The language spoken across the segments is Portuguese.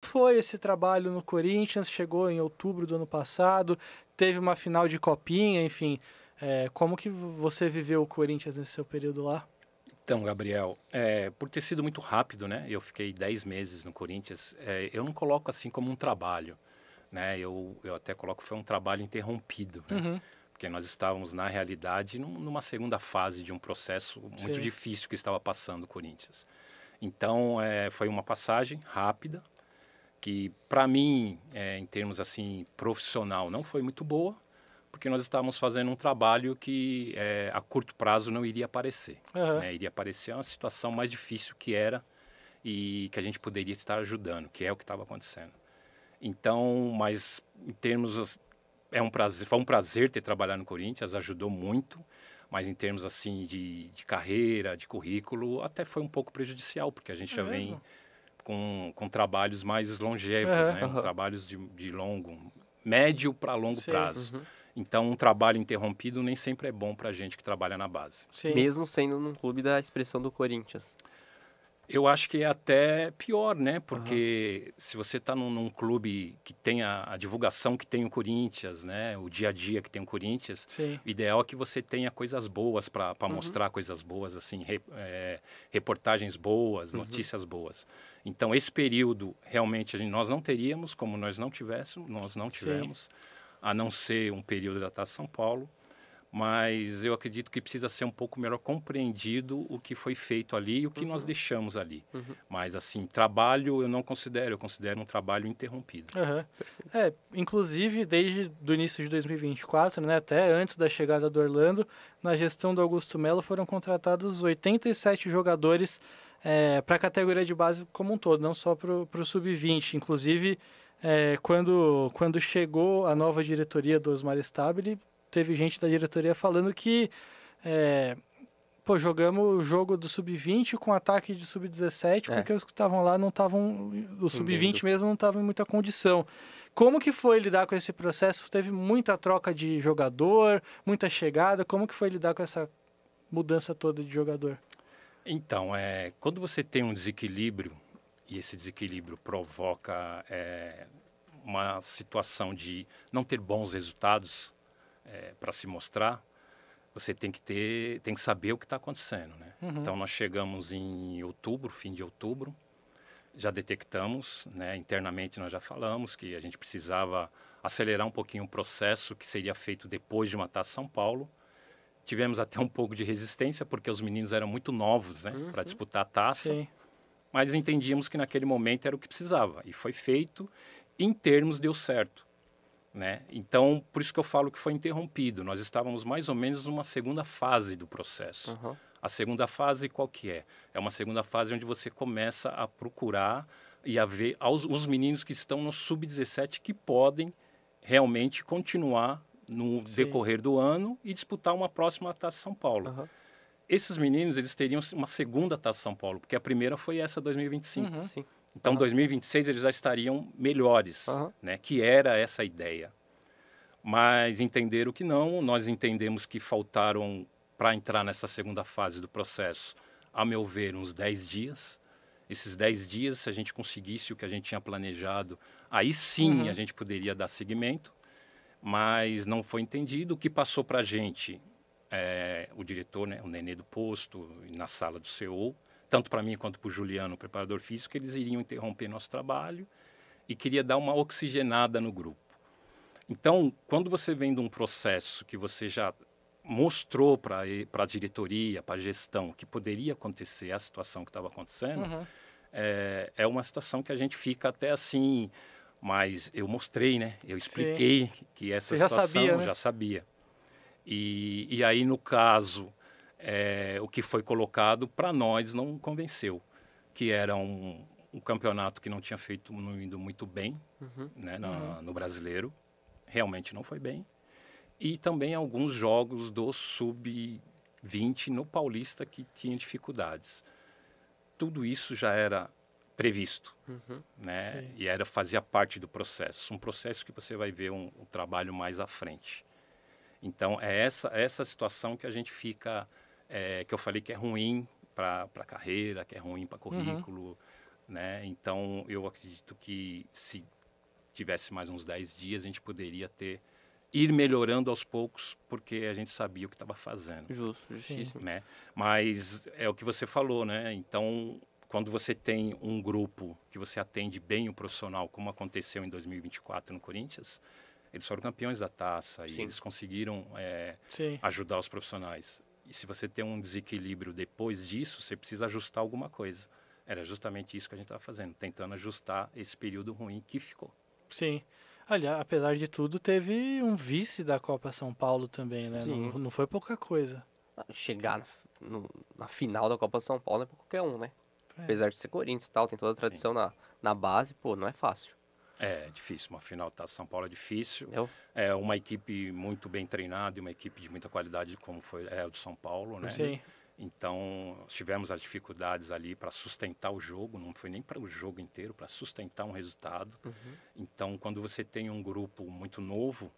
foi esse trabalho no Corinthians? Chegou em outubro do ano passado, teve uma final de copinha, enfim. Como que você viveu o Corinthians nesse seu período lá? Então, Gabriel, por ter sido muito rápido, né? Eu fiquei 10 meses no Corinthians. Eu não coloco assim como um trabalho, né? Eu até coloco que foi um trabalho interrompido, né? Uhum, Porque nós estávamos, na realidade, numa segunda fase de um processo muito sim. difícil que estava passando o Corinthians. Então, foi uma passagem rápida, que para mim, em termos assim profissional, não foi muito boa, porque nós estávamos fazendo um trabalho que a curto prazo não iria aparecer, Aham, né? Iria aparecer uma situação mais difícil que era e que a gente poderia estar ajudando, que é o que estava acontecendo. Então, mas em termos foi um prazer ter trabalhado no Corinthians, ajudou muito, mas em termos assim de carreira, de currículo, até foi um pouco prejudicial, porque a gente é já vem mesmo? com trabalhos mais longevos, Aham, né? Aham. Trabalhos médio para longo sim, prazo. Uhum. Então, um trabalho interrompido nem sempre é bom para a gente que trabalha na base. sim. Mesmo sendo num clube da expressão do Corinthians. Eu acho que é até pior, né? Aham. Porque se você está num clube que tem a divulgação que tem o Corinthians, né? O dia a dia que tem o Corinthians, Sim. o ideal é que você tenha coisas boas para Uhum. mostrar coisas boas, assim, reportagens boas, Uhum. notícias boas. Então, esse período, realmente, nós não teríamos, como nós não Sim. tivemos, a não ser um período da Taça São Paulo. Mas eu acredito que precisa ser um pouco melhor compreendido o que foi feito ali e o que nós deixamos ali. Uhum. Mas, assim, trabalho eu não considero, eu considero um trabalho interrompido. Aham. Inclusive, desde o início de 2024, né, até antes da chegada do Orlando, na gestão do Augusto Melo foram contratados 87 jogadores para a categoria de base como um todo, não só para o Sub-20. Inclusive, quando chegou a nova diretoria do Osmar Stabile, teve gente da diretoria falando que jogamos o jogo do Sub-20 com ataque de Sub-17, É, porque os que estavam lá não estavam, o rendendo. Sub-20 mesmo não estava em muita condição. Como que foi lidar com esse processo? Teve muita troca de jogador, muita chegada, como que foi lidar com essa mudança toda de jogador? Então, quando você tem um desequilíbrio e esse desequilíbrio provoca uma situação de não ter bons resultados para se mostrar, você tem que saber o que está acontecendo, né? Uhum. Então, nós chegamos em outubro, fim de outubro, já detectamos, né, internamente nós já falamos que a gente precisava acelerar um pouquinho o processo que seria feito depois de uma Taça São Paulo. Tivemos até um pouco de resistência, porque os meninos eram muito novos, né, para disputar a taça, Sim. mas entendíamos que naquele momento era o que precisava, e foi feito, em termos deu certo. Né? Então, por isso que eu falo que foi interrompido. Nós estávamos mais ou menos numa segunda fase do processo. Aham. A segunda fase qual que é? É uma segunda fase onde você começa a procurar e a ver os meninos que estão no sub-17 que podem realmente continuar no Sim. decorrer do ano e disputar uma próxima Taça São Paulo. Aham. Esses meninos, eles teriam uma segunda Taça São Paulo, porque a primeira foi essa 2025. Uhum. Sim. Então, Aham. 2026 eles já estariam melhores, Aham. né? Que era essa a ideia. Mas entenderam que não, nós entendemos que faltaram, para entrar nessa segunda fase do processo, a meu ver, uns 10 dias. Esses 10 dias, se a gente conseguisse o que a gente tinha planejado, aí sim Uhum. a gente poderia dar seguimento, mas não foi entendido. O que passou para a gente, o diretor, né, o Nenê do posto, na sala do CEO, tanto para mim quanto para o Juliano, o preparador físico, eles iriam interromper nosso trabalho e queria dar uma oxigenada no grupo. Então, quando você vem de um processo que você já mostrou para a diretoria, para a gestão, que poderia acontecer a situação que estava acontecendo, Uhum. é uma situação que a gente fica até assim, mas eu mostrei, né? Eu Sim. expliquei que essa Você já situação sabia, eu né? já sabia. E aí, no caso, o que foi colocado para nós não convenceu, que era um campeonato que não tinha não indo muito bem, Uhum. né, Uhum. no brasileiro, realmente não foi bem, e também alguns jogos do sub-20 no Paulista que tinham dificuldades. Tudo isso já era previsto, Uhum. né? Sim. E fazia parte do processo, um processo que você vai ver um trabalho mais à frente. Então, é essa situação que a gente fica, que eu falei que é ruim para a carreira, que é ruim para Uhum. currículo. né? Então, eu acredito que se tivesse mais uns 10 dias, a gente poderia ir melhorando aos poucos, porque a gente sabia o que estava fazendo, Justo, justíssimo. né? Mas é o que você falou, né? Então, quando você tem um grupo que você atende bem o profissional, como aconteceu em 2024 no Corinthians, eles foram campeões da taça e Sim. eles conseguiram Sim. ajudar os profissionais. E se você tem um desequilíbrio depois disso, você precisa ajustar alguma coisa. Era justamente isso que a gente estava fazendo, tentando ajustar esse período ruim que ficou. Sim. Olha, apesar de tudo, teve um vice da Copa São Paulo também, né? Sim. Não foi pouca coisa. Chegar na final da Copa São Paulo não é pra qualquer um, né? É. Apesar de ser Corinthians e tal, tem toda a tradição na base, pô, não é fácil. É difícil, uma final da São Paulo é difícil. Entendeu? É uma equipe muito bem treinada e uma equipe de muita qualidade, como foi o do São Paulo, né? Sim. Então, tivemos as dificuldades ali para sustentar o jogo, não foi nem para o jogo inteiro, para sustentar um resultado. Então, quando você tem um grupo muito novo,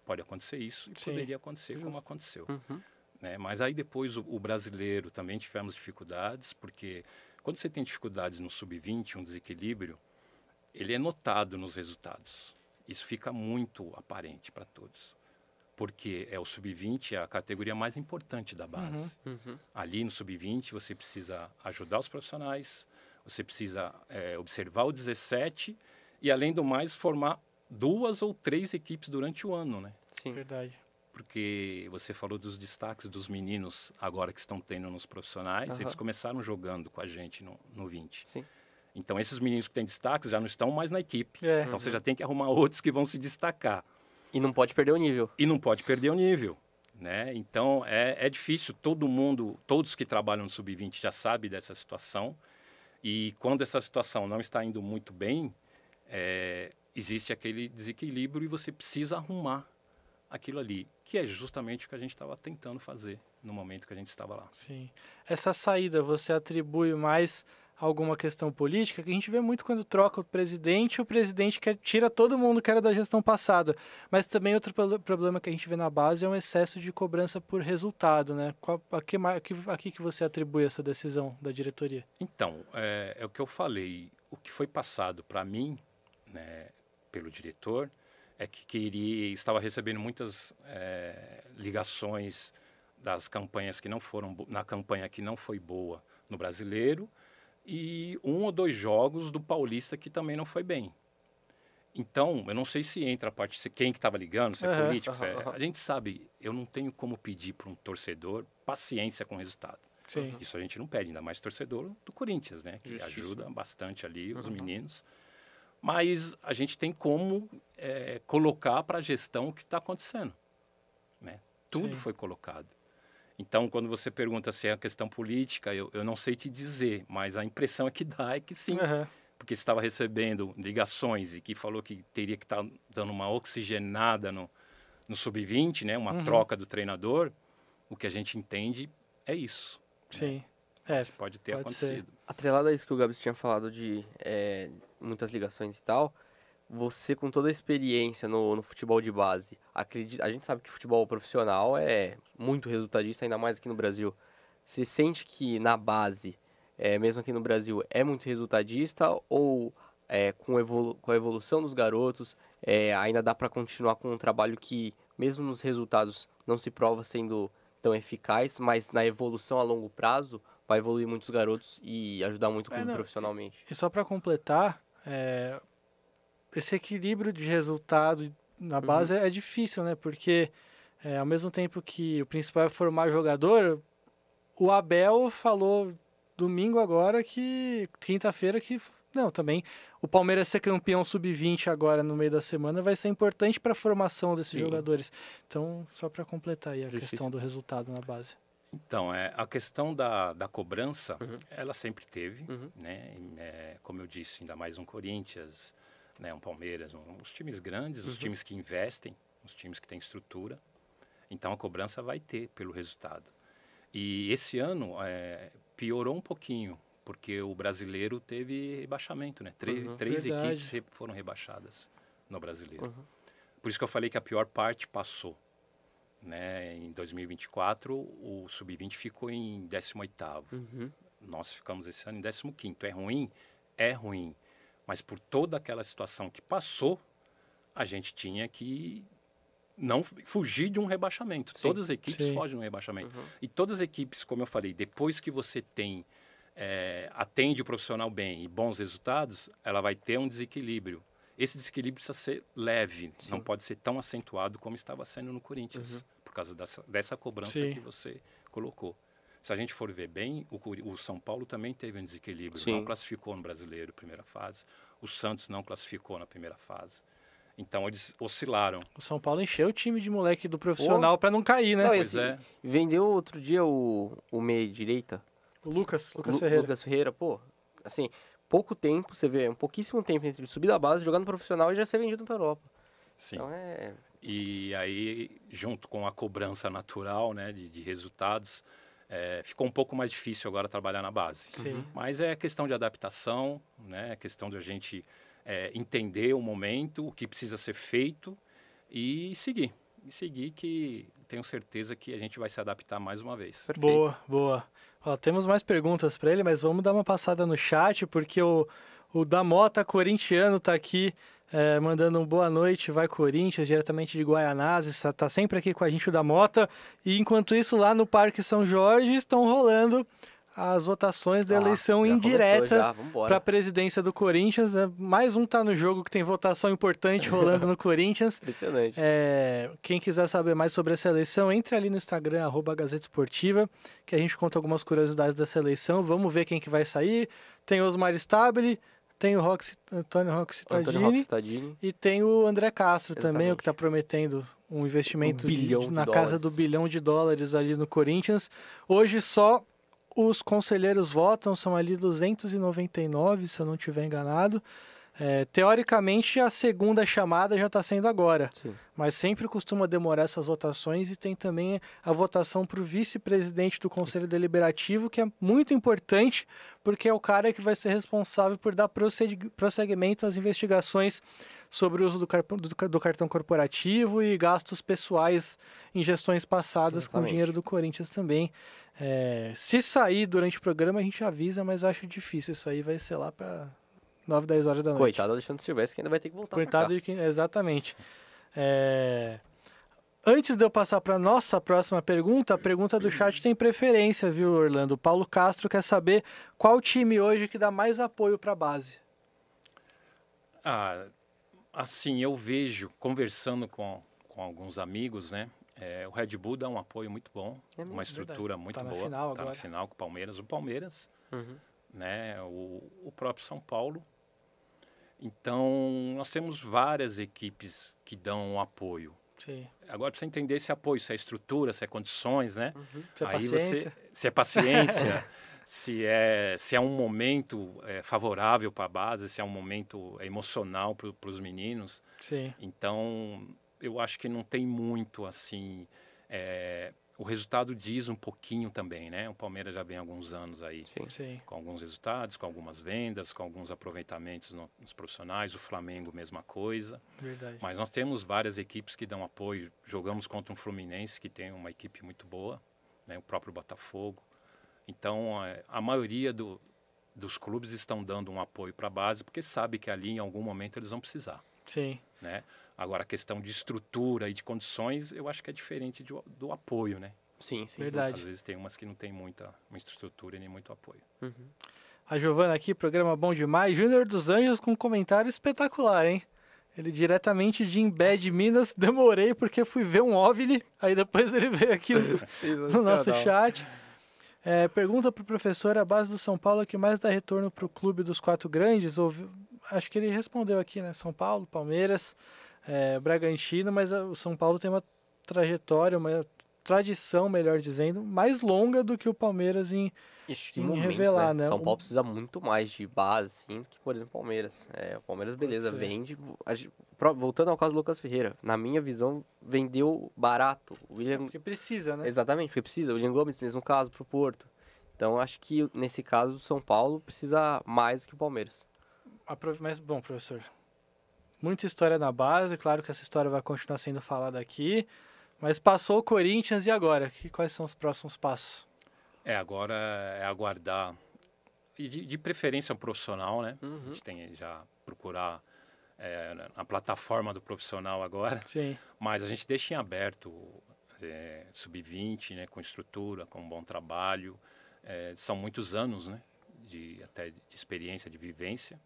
pode acontecer isso e Sim. poderia acontecer como aconteceu. Uhum. Né? Mas aí depois o brasileiro também tivemos dificuldades, porque quando você tem dificuldades no sub-20, um desequilíbrio, ele é notado nos resultados. Isso fica muito aparente para todos. Porque o sub-20 é a categoria mais importante da base. Ali no sub-20 você precisa ajudar os profissionais, você precisa observar o 17 e, além do mais, formar 2 ou 3 equipes durante o ano, né? Sim. Verdade. Porque você falou dos destaques dos meninos agora que estão tendo nos profissionais, eles começaram jogando com a gente no 20. Sim. Então, esses meninos que têm destaques já não estão mais na equipe. É. Então, você já tem que arrumar outros que vão se destacar. E não pode perder o nível. E não pode perder o nível, né? Então, é difícil. Todos que trabalham no Sub-20 já sabem dessa situação. E quando essa situação não está indo muito bem, existe aquele desequilíbrio e você precisa arrumar aquilo ali, que é justamente o que a gente estava tentando fazer no momento que a gente estava lá. Sim. Essa saída você atribui mais a alguma questão política? Que a gente vê muito quando troca o presidente tira todo mundo que era da gestão passada. Mas também outro problema que a gente vê na base é um excesso de cobrança por resultado, né? A que você atribui essa decisão da diretoria? Então, é o que eu falei. O que foi passado para mim, né, pelo diretor, é que estava recebendo muitas ligações das campanhas que não foram na campanha que não foi boa no Brasileiro e 1 ou 2 jogos do Paulista que também não foi bem. Então, eu não sei se entra a parte de quem que estava ligando, se é político, a gente sabe, eu não tenho como pedir para um torcedor paciência com o resultado. Sim. Isso a gente não pede, ainda mais torcedor do Corinthians, né? Que ajuda bastante ali os meninos. Mas a gente tem como colocar para a gestão o que está acontecendo. Né? Tudo foi colocado. Então, quando você pergunta se é a questão política, eu não sei te dizer, mas a impressão é que dá é que sim. Porque você estava recebendo ligações e que falou que teria que estar dando uma oxigenada no sub-20, né? Uma troca do treinador. O que a gente entende é isso. Sim. Né? Pode ter acontecido. Atrelado a isso que o Gabs tinha falado de muitas ligações e tal, você com toda a experiência no futebol de base, a gente sabe que futebol profissional é muito resultadista, ainda mais aqui no Brasil. Você sente que na base, mesmo aqui no Brasil, é muito resultadista ou com a evolução dos garotos, ainda dá para continuar com um trabalho que, mesmo nos resultados, não se prova sendo tão eficaz, mas na evolução a longo prazo vai evoluir muitos garotos e ajudar muito o clube profissionalmente. E só para completar, esse equilíbrio de resultado na base é difícil, né? Porque ao mesmo tempo que o principal é formar jogador, o Abel falou domingo agora quinta-feira também o Palmeiras ser campeão sub-20 agora no meio da semana vai ser importante para a formação desses jogadores. Então, só para completar aí a questão do resultado na base. Então, a questão da cobrança, ela sempre teve, né? Como eu disse, ainda mais um Corinthians, né? Um Palmeiras, os times grandes, os times que investem, os times que têm estrutura. Então, a cobrança vai ter pelo resultado. E esse ano piorou um pouquinho, porque o brasileiro teve rebaixamento, né? Três equipes foram rebaixadas no brasileiro. Por isso que eu falei que a pior parte passou. Né? Em 2024, o Sub-20 ficou em 18º. Nós ficamos esse ano em 15º. É ruim? é ruim, mas por toda aquela situação que passou, a gente tinha que não fugir de um rebaixamento. Sim. Todas as equipes Sim. fogem de um rebaixamento. E todas as equipes, como eu falei, depois que você tem atende o profissional bem e bons resultados, ela vai ter um desequilíbrio. Esse desequilíbrio precisa ser leve, Sim. não pode ser tão acentuado como estava sendo no Corinthians, por causa dessa cobrança Sim. que você colocou. Se a gente for ver bem, o São Paulo também teve um desequilíbrio, Sim. não classificou no Brasileiro, primeira fase. O Santos não classificou na primeira fase. Então, eles oscilaram. O São Paulo encheu o time de moleque do profissional para não cair, né? Não, Pois é. Vendeu outro dia o meia direita. O Lucas Lu- Ferreira. Lucas Ferreira, pô, assim, pouco tempo, você vê, um pouquíssimo tempo entre subir da base, jogar no profissional e já ser vendido para Europa. Sim. Então é... E aí, junto com a cobrança natural, né, de resultados, ficou um pouco mais difícil agora trabalhar na base. Sim. Mas é questão de adaptação, né, é questão de a gente entender o momento, o que precisa ser feito e seguir. E seguir, que tenho certeza que a gente vai se adaptar mais uma vez. Boa, boa. Ó, temos mais perguntas para ele, mas vamos dar uma passada no chat, porque o Damota corintiano tá aqui mandando um boa noite, vai Corinthians, diretamente de Guaianazes, tá sempre aqui com a gente o Damota. E enquanto isso, lá no Parque São Jorge, estão rolando as votações da eleição já indireta começou, para a presidência do Corinthians. Mais um tá no jogo que tem votação importante rolando no Corinthians. Impressionante. Quem quiser saber mais sobre essa eleição, entre ali no Instagram, @Gazeta Esportiva, que a gente conta algumas curiosidades dessa eleição. Vamos ver quem que vai sair. Tem o Osmar Stabile, tem o Antônio Roque Cittadini e tem o André Castro também, o que está prometendo um investimento na casa do $1 bilhão ali no Corinthians. Hoje só os conselheiros votam, são ali 299, se eu não estiver enganado. Teoricamente, a segunda chamada já está sendo agora, Sim. mas sempre costuma demorar essas votações, e tem também a votação para o vice-presidente do Conselho Deliberativo, que é muito importante, porque é o cara que vai ser responsável por dar prosseguimento às investigações sobre o uso do cartão corporativo e gastos pessoais em gestões passadas. Exatamente. Com o dinheiro do Corinthians também. Se sair durante o programa, a gente avisa, mas acho difícil. Isso aí vai ser lá para 9, 10 horas da noite. Coitado do Alexandre Silvestre, que ainda vai ter que voltar Coitado pra cá. de quem... Exatamente. Antes de eu passar para a nossa próxima pergunta, a pergunta do chat tem preferência, viu, Orlando? O Paulo Castro quer saber qual time hoje que dá mais apoio para a base. Assim, eu vejo, conversando com alguns amigos, né? O Red Bull dá um apoio muito bom, uma estrutura muito boa. Está na final com o Palmeiras. O Palmeiras, né? O próprio São Paulo. Então, nós temos várias equipes que dão um apoio. Sim. Agora, precisa entender esse apoio, se é estrutura, se é condições, né? Se é paciência. Se é paciência, se é um momento favorável para a base, se é um momento emocional para os meninos. Sim. Então, eu acho que não tem muito, assim... o resultado diz um pouquinho também, né? O Palmeiras já vem há alguns anos aí, Sim. com alguns resultados, com algumas vendas, com alguns aproveitamentos nos profissionais. O Flamengo, mesma coisa. Verdade. Mas nós temos várias equipes que dão apoio. Jogamos contra um Fluminense, que tem uma equipe muito boa, né? O próprio Botafogo. Então, a maioria dos clubes estão dando um apoio para a base, porque sabe que ali, em algum momento, eles vão precisar. Sim. Né? Agora, a questão de estrutura e de condições, eu acho que é diferente do apoio, né? Sim. Verdade. Às vezes tem umas que não tem muita estrutura e nem muito apoio. A Giovana aqui, programa bom demais. Júnior dos Anjos com um comentário espetacular, hein? Ele diretamente de Embed, Minas. Demorei porque fui ver um OVNI. Aí depois ele veio aqui no nosso chat. Pergunta para o professor: a base do São Paulo é que mais dá retorno para o clube dos 4 grandes? Acho que ele respondeu aqui, né? São Paulo, Palmeiras, Bragantino, mas o São Paulo tem uma trajetória, uma tradição, melhor dizendo, mais longa do que o Palmeiras em revelar, né? São Paulo precisa muito mais de base, sim, que, por exemplo, o Palmeiras. O Palmeiras, beleza, vende. Voltando ao caso do Lucas Ferreira, na minha visão, vendeu barato. Porque precisa, né? Exatamente, porque precisa. O William Gomes, mesmo caso, pro Porto. Então, acho que, nesse caso, o São Paulo precisa mais do que o Palmeiras. Mas, bom, professor, muita história na base, claro que essa história vai continuar sendo falada aqui, mas passou o Corinthians, e agora? Quais são os próximos passos? Agora é aguardar E de preferência um profissional, né? Uhum. A gente tem já procurar a plataforma do profissional agora. Sim. Mas a gente deixa em aberto sub-20, né? Com estrutura, com um bom trabalho. São muitos anos, né? Até de experiência, de vivência.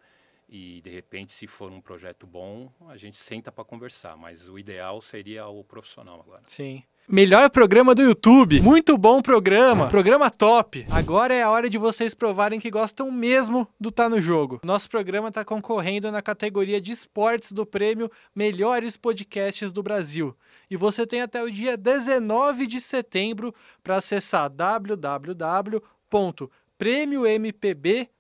E, de repente, se for um projeto bom, a gente senta para conversar. Mas o ideal seria o profissional agora. Sim. Melhor programa do YouTube. Muito bom programa. Programa top. Agora é a hora de vocês provarem que gostam mesmo do Tá no Jogo. Nosso programa está concorrendo na categoria de esportes do prêmio Melhores Podcasts do Brasil. E você tem até o dia 19 de setembro para acessar www.premiompb.com.br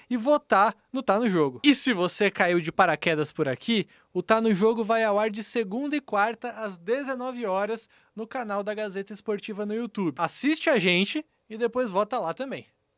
e votar no Tá no Jogo. E se você caiu de paraquedas por aqui, o Tá no Jogo vai ao ar de segunda e quarta às 19 horas no canal da Gazeta Esportiva no YouTube. Assiste a gente e depois vota lá também.